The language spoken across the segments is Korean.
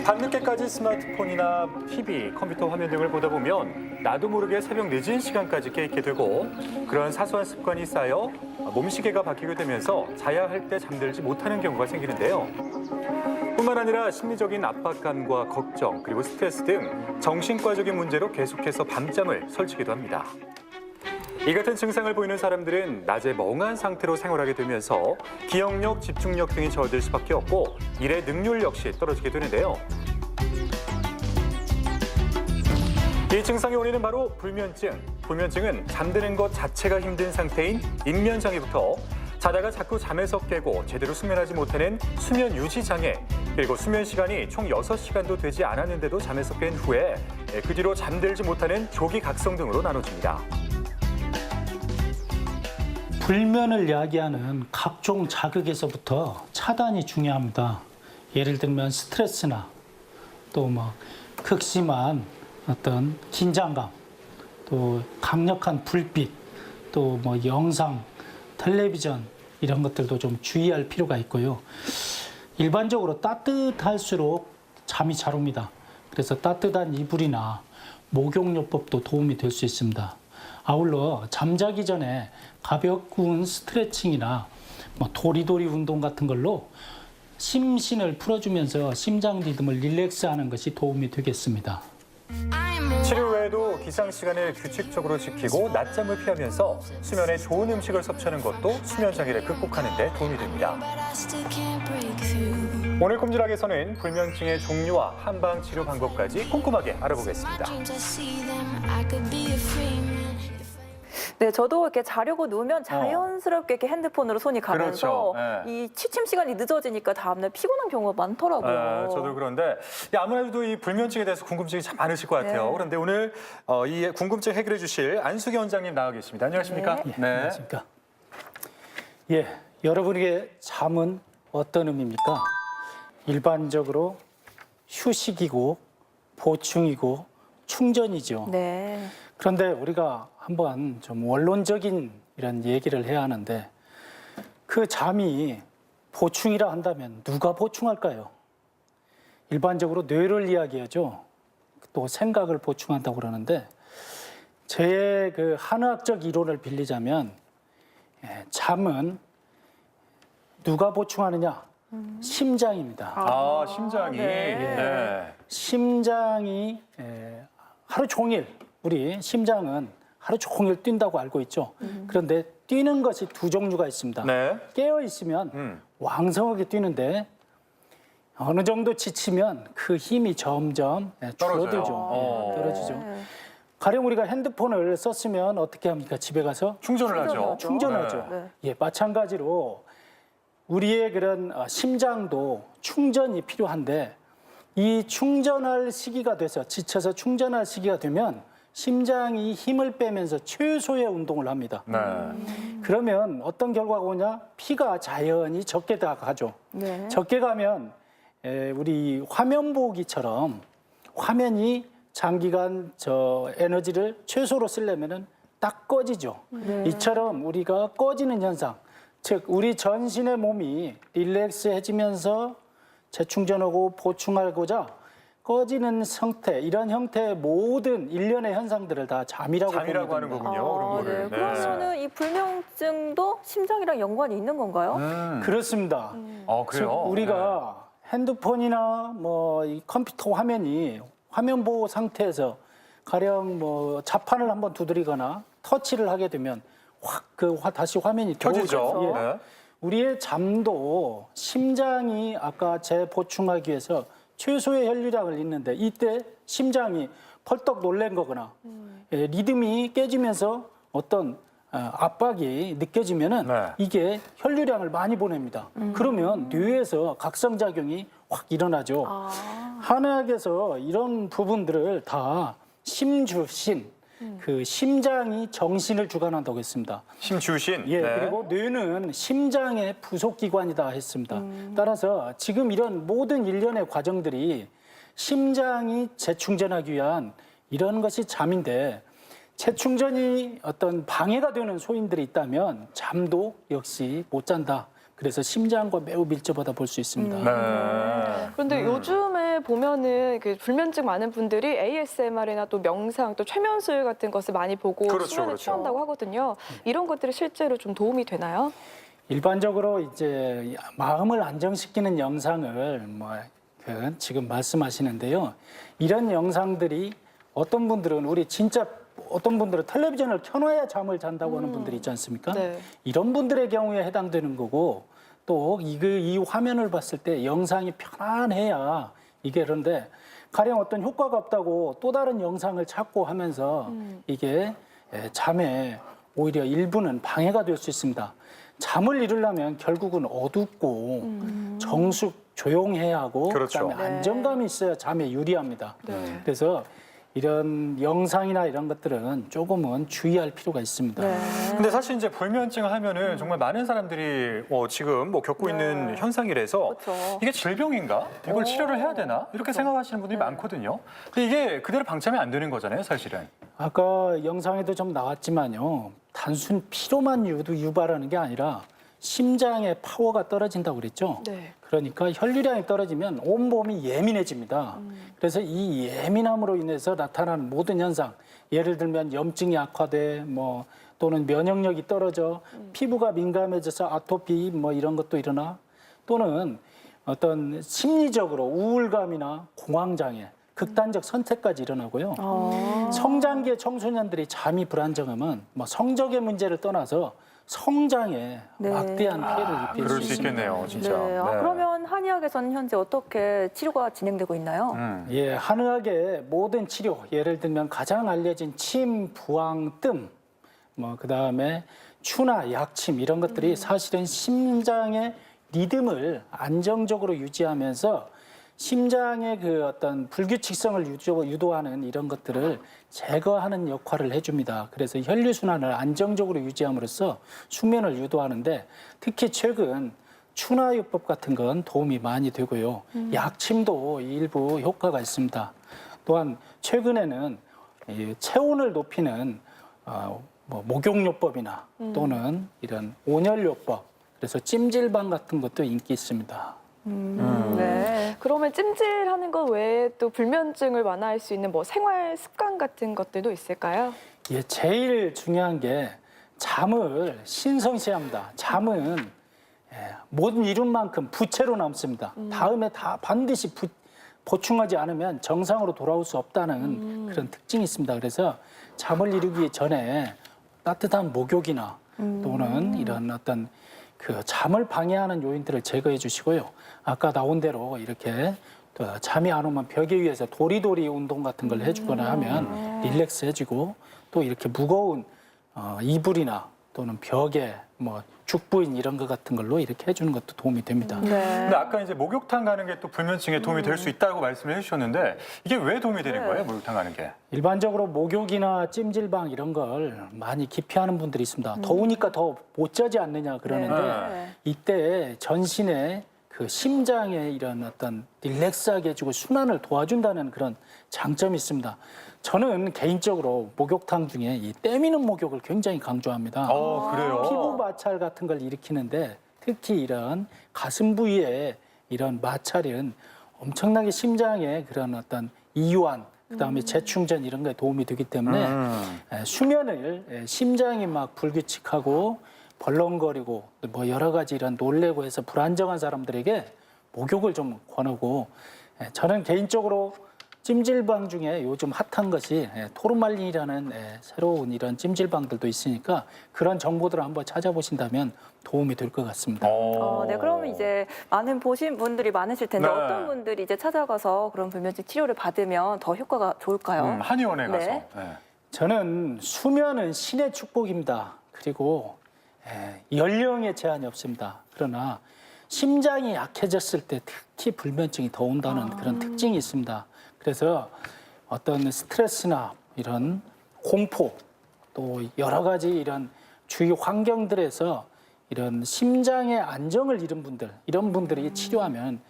밤늦게까지 스마트폰이나 TV, 컴퓨터 화면 등을 보다 보면 나도 모르게 새벽 늦은 시간까지 깨있게 되고 그런 사소한 습관이 쌓여 몸시계가 바뀌게 되면서 자야 할 때 잠들지 못하는 경우가 생기는데요. 뿐만 아니라 심리적인 압박감과 걱정, 그리고 스트레스 등 정신과적인 문제로 계속해서 밤잠을 설치기도 합니다. 이 같은 증상을 보이는 사람들은 낮에 멍한 상태로 생활하게 되면서 기억력, 집중력 등이 저하될 수밖에 없고 일의 능률 역시 떨어지게 되는데요. 이 증상의 원인은 바로 불면증. 불면증은 잠드는 것 자체가 힘든 상태인 인면장애부터 자다가 자꾸 잠에서 깨고 제대로 수면하지 못하는 수면 유지 장애, 그리고 수면 시간이 총 6시간도 되지 않았는데도 잠에서 깬 후에 그 뒤로 잠들지 못하는 조기 각성 등으로 나눠집니다. 불면을 야기하는 각종 자극에서부터 차단이 중요합니다. 예를 들면 스트레스나 또 극심한 어떤 긴장감, 또 강력한 불빛, 또 영상, 텔레비전 이런 것들도 좀 주의할 필요가 있고요. 일반적으로 따뜻할수록 잠이 잘 옵니다. 그래서 따뜻한 이불이나 목욕요법도 도움이 될 수 있습니다. 아울러 잠자기 전에 가벼운 스트레칭이나 도리도리 운동 같은 걸로 심신을 풀어주면서 심장 리듬을 릴렉스하는 것이 도움이 되겠습니다. 치료 외에도 기상 시간을 규칙적으로 지키고 낮잠을 피하면서 수면에 좋은 음식을 섭취하는 것도 수면 장애를 극복하는 데 도움이 됩니다. 오늘 꼼지락에서는 불면증의 종류와 한방 치료 방법까지 꼼꼼하게 알아보겠습니다. 네, 저도 이렇게 자려고 누우면 자연스럽게 이렇게 핸드폰으로 손이 가면서 그렇죠. 네. 이 취침 시간이 늦어지니까 다음날 피곤한 경우가 많더라고요. 저도 그런데 아무래도 이 불면증에 대해서 궁금증이 참 많으실 것 같아요. 네. 그런데 오늘 이 궁금증 해결해 주실 안수기 원장님 나와 계십니다. 안녕하십니까? 네. 안녕하십니까? 여러분에게 잠은 어떤 의미입니까? 일반적으로 휴식이고 보충이고 충전이죠. 네. 그런데 우리가 한번 좀 원론적인 이런 얘기를 해야 하는데 그 잠이 보충이라 한다면 누가 보충할까요? 일반적으로 뇌를 이야기하죠. 또 생각을 보충한다고 그러는데 제 그 한의학적 이론을 빌리자면 잠은 누가 보충하느냐? 심장입니다. 심장이. 네. 네. 심장이 하루 종일 우리 심장은 하루 종일 뛴다고 알고 있죠. 그런데 뛰는 것이 두 종류가 있습니다. 네. 깨어 있으면 왕성하게 뛰는데 어느 정도 지치면 그 힘이 점점 줄어들죠. 떨어지죠. 가령 우리가 핸드폰을 썼으면 어떻게 합니까? 집에 가서 충전을 하죠. 충전하죠. 네. 마찬가지로 우리의 그런 심장도 충전이 필요한데 이 충전할 시기가 돼서 지쳐서 충전할 시기가 되면 심장이 힘을 빼면서 최소의 운동을 합니다. 네. 그러면 어떤 결과가 오냐? 피가 자연히 적게 가죠. 네. 적게 가면 우리 화면 보기처럼 화면이 장기간 에너지를 최소로 쓰려면은 딱 꺼지죠. 네. 이처럼 우리가 꺼지는 현상, 즉 우리 전신의 몸이 릴렉스해지면서 재충전하고 보충하고자 꺼지는 상태, 이런 형태의 모든 일련의 현상들을 다 잠이라고 하는 됩니다. 거군요. 그런 거를. 네. 그러면은 이 불면증도 심장이랑 연관이 있는 건가요? 그렇습니다. 그래요? 즉 우리가 핸드폰이나 이 컴퓨터 화면이 화면 보호 상태에서 가령 자판을 한번 두드리거나 터치를 하게 되면 확 다시 화면이 켜지죠. 들어오죠. 네. 우리의 잠도 심장이 아까 재보충하기 위해서 최소의 혈류량을 잃는데 이때 심장이 펄떡 놀란 거거나 리듬이 깨지면서 어떤 압박이 느껴지면은 네. 이게 혈류량을 많이 보냅니다. 그러면 뇌에서 각성작용이 확 일어나죠. 한의학에서 이런 부분들을 다 심주신, 그 심장이 정신을 주관한다고 했습니다. 심주신. 그리고 뇌는 심장의 부속기관이다 했습니다. 따라서 지금 이런 모든 일련의 과정들이 심장이 재충전하기 위한 이런 것이 잠인데 재충전이 어떤 방해가 되는 소인들이 있다면 잠도 역시 못 잔다. 그래서 심장과 매우 밀접하다 볼 수 있습니다. 네. 그런데 요즘에 보면은 그 불면증 많은 분들이 ASMR이나 또 명상, 또 최면술 같은 것을 많이 보고 그렇죠, 수면에 그렇죠. 취한다고 하거든요. 이런 것들이 실제로 좀 도움이 되나요? 일반적으로 이제 마음을 안정시키는 영상을 지금 말씀하시는데요. 이런 영상들이 어떤 분들은 어떤 분들은 텔레비전을 켜놔야 잠을 잔다고 하는 분들이 있지 않습니까? 네. 이런 분들의 경우에 해당되는 거고 또 이 화면을 봤을 때 영상이 편안해야 이게 그런데 가령 어떤 효과가 없다고 또 다른 영상을 찾고 하면서 이게 잠에 오히려 일부는 방해가 될 수 있습니다. 잠을 이루려면 결국은 어둡고 조용해야 하고 그렇죠. 그다음에 네. 안정감이 있어야 잠에 유리합니다. 네. 그래서 이런 영상이나 이런 것들은 조금은 주의할 필요가 있습니다. 네. 근데 사실 이제 불면증 하면은 정말 많은 사람들이 지금 겪고 있는 현상이라서 그렇죠. 이게 질병인가? 이걸 치료를 해야 되나? 이렇게 생각하시는 분들이 많거든요. 근데 이게 그대로 방치하면 안 되는 거잖아요, 사실은. 아까 영상에도 좀 나왔지만요. 단순 피로만 유발하는 게 아니라 심장의 파워가 떨어진다고 그랬죠. 네. 그러니까 혈류량이 떨어지면 온몸이 예민해집니다. 그래서 이 예민함으로 인해서 나타나는 모든 현상, 예를 들면 염증이 악화돼, 또는 면역력이 떨어져, 피부가 민감해져서 아토피 이런 것도 일어나, 또는 어떤 심리적으로 우울감이나 공황장애, 극단적 선택까지 일어나고요. 성장기의 청소년들이 잠이 불안정하면 성적의 문제를 떠나서 성장에 네. 막대한 피해를 입힐 그럴 수 수 있습니다. 있겠네요, 네. 진짜. 그러면 한의학에서는 현재 어떻게 치료가 진행되고 있나요? 예, 한의학의 모든 치료, 예를 들면 가장 알려진 침, 부항, 뜸, 그다음에 추나 약침 이런 것들이 사실은 심장의 리듬을 안정적으로 유지하면서 심장의 그 어떤 불규칙성을 유도하는 이런 것들을 제거하는 역할을 해줍니다. 그래서 혈류순환을 안정적으로 유지함으로써 숙면을 유도하는데 특히 최근 추나요법 같은 건 도움이 많이 되고요. 약침도 일부 효과가 있습니다. 또한 최근에는 이 체온을 높이는 목욕요법이나 또는 이런 온열요법, 그래서 찜질방 같은 것도 인기 있습니다. 네. 그러면 찜질하는 것 외에 또 불면증을 완화할 수 있는 생활 습관 같은 것들도 있을까요? 예, 제일 중요한 게 잠을 신성시합니다. 잠은 모든 이룬 만큼 부채로 남습니다. 다음에 다 반드시 보충하지 않으면 정상으로 돌아올 수 없다는 그런 특징이 있습니다. 그래서 잠을 이루기 전에 따뜻한 목욕이나 또는 이런 어떤 그 잠을 방해하는 요인들을 제거해 주시고요. 아까 나온 대로 이렇게 또 잠이 안 오면 벽에 의해서 도리도리 운동 같은 걸 해주거나 하면 릴렉스 해주고 또 이렇게 무거운 이불이나 또는 벽에 죽부인 이런 것 같은 걸로 이렇게 해주는 것도 도움이 됩니다. 네. 근데 아까 이제 목욕탕 가는 게 또 불면증에 도움이 될 수 있다고 말씀을 해주셨는데 이게 왜 도움이 되는 거예요, 목욕탕 가는 게? 일반적으로 목욕이나 찜질방 이런 걸 많이 기피하는 분들이 있습니다. 더우니까 더 못 자지 않느냐 그러는데 네. 이때 전신에 그 심장에 이런 어떤 릴렉스하게 해주고 순환을 도와준다는 그런 장점이 있습니다. 저는 개인적으로 목욕탕 중에 이 때미는 목욕을 굉장히 강조합니다. 그래요? 피부 마찰 같은 걸 일으키는데 특히 이런 가슴 부위에 이런 마찰은 엄청나게 심장에 그런 어떤 이완, 그다음에 재충전 이런 거에 도움이 되기 때문에 수면을 심장이 막 불규칙하고 벌렁거리고 여러 가지 이런 놀래고 해서 불안정한 사람들에게 목욕을 좀 권하고 저는 개인적으로 찜질방 중에 요즘 핫한 것이 토르말린이라는 새로운 이런 찜질방들도 있으니까 그런 정보들을 한번 찾아보신다면 도움이 될 것 같습니다. 네, 그러면 이제 많은 보신 분들이 많으실 텐데 네. 어떤 분들이 이제 찾아가서 그런 불면증 치료를 받으면 더 효과가 좋을까요? 한의원에 가서. 네. 네. 저는 수면은 신의 축복입니다. 그리고 연령에 제한이 없습니다. 그러나 심장이 약해졌을 때 특히 불면증이 더 온다는 그런 특징이 있습니다. 그래서 어떤 스트레스나 이런 공포 또 여러 가지 이런 주위 환경들에서 이런 심장의 안정을 잃은 분들, 이런 분들이 치료하면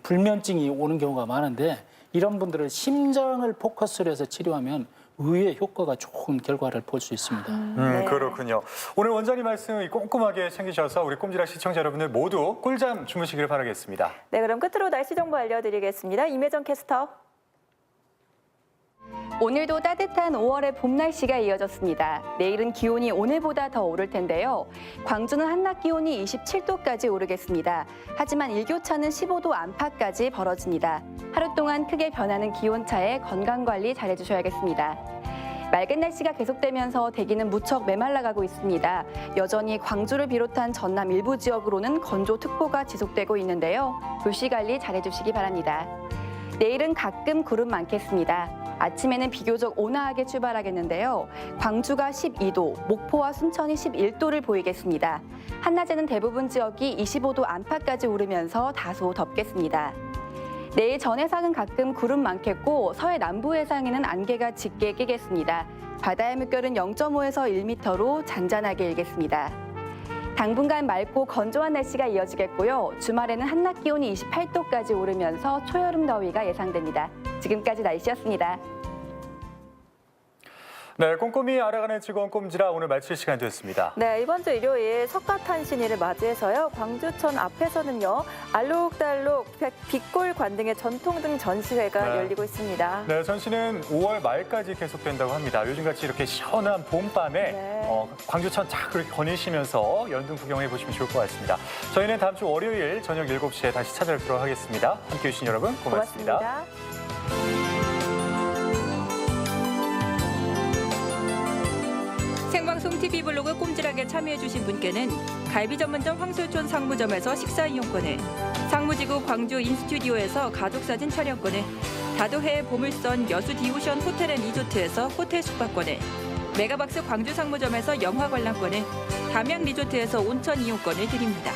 불면증이 오는 경우가 많은데 이런 분들을 심장을 포커스로 해서 치료하면 의외 효과가 좋은 결과를 볼 수 있습니다. 네. 그렇군요. 오늘 원장님 말씀 꼼꼼하게 챙기셔서 우리 꼼지락 시청자 여러분들 모두 꿀잠 주무시기를 바라겠습니다. 네, 그럼 끝으로 날씨 정보 알려드리겠습니다. 임혜정 캐스터. 오늘도 따뜻한 5월의 봄 날씨가 이어졌습니다. 내일은 기온이 오늘보다 더 오를 텐데요. 광주는 한낮 기온이 27도까지 오르겠습니다. 하지만 일교차는 15도 안팎까지 벌어집니다. 하루 동안 크게 변하는 기온차에 건강관리 잘해주셔야겠습니다. 맑은 날씨가 계속되면서 대기는 무척 메말라가고 있습니다. 여전히 광주를 비롯한 전남 일부 지역으로는 건조특보가 지속되고 있는데요. 불씨관리 잘해주시기 바랍니다. 내일은 가끔 구름 많겠습니다. 아침에는 비교적 온화하게 출발하겠는데요. 광주가 12도, 목포와 순천이 11도를 보이겠습니다. 한낮에는 대부분 지역이 25도 안팎까지 오르면서 다소 덥겠습니다. 내일 전 해상은 가끔 구름 많겠고 서해 남부 해상에는 안개가 짙게 끼겠습니다. 바다의 물결은 0.5에서 1m로 잔잔하게 일겠습니다. 당분간 맑고 건조한 날씨가 이어지겠고요. 주말에는 한낮 기온이 28도까지 오르면서 초여름 더위가 예상됩니다. 지금까지 날씨였습니다. 네, 꼼꼼히 알아가는 즐거운 꼼지락 오늘 마칠 시간 되었습니다. 네, 이번 주 일요일 석가탄신일을 맞이해서요. 광주천 앞에서는요. 알록달록 빛골관 등의 전통등 전시회가 네. 열리고 있습니다. 네, 전시는 5월 말까지 계속된다고 합니다. 요즘같이 이렇게 시원한 봄밤에 네. 광주천 쫙 그렇게 거니시면서 연등 구경해 보시면 좋을 것 같습니다. 저희는 다음 주 월요일 저녁 7시에 다시 찾아뵙도록 하겠습니다. 함께해 주신 여러분 고맙습니다. 고맙습니다. 생방송 TV 블로그 꼼지락에 참여해주신 분께는 갈비 전문점 황술촌 상무점에서 식사 이용권을, 상무지구 광주 인스튜디오에서 가족사진 촬영권을, 다도해 보물선 여수 디오션 호텔앤리조트에서 호텔 숙박권을, 메가박스 광주 상무점에서 영화 관람권을, 담양 리조트에서 온천 이용권을 드립니다.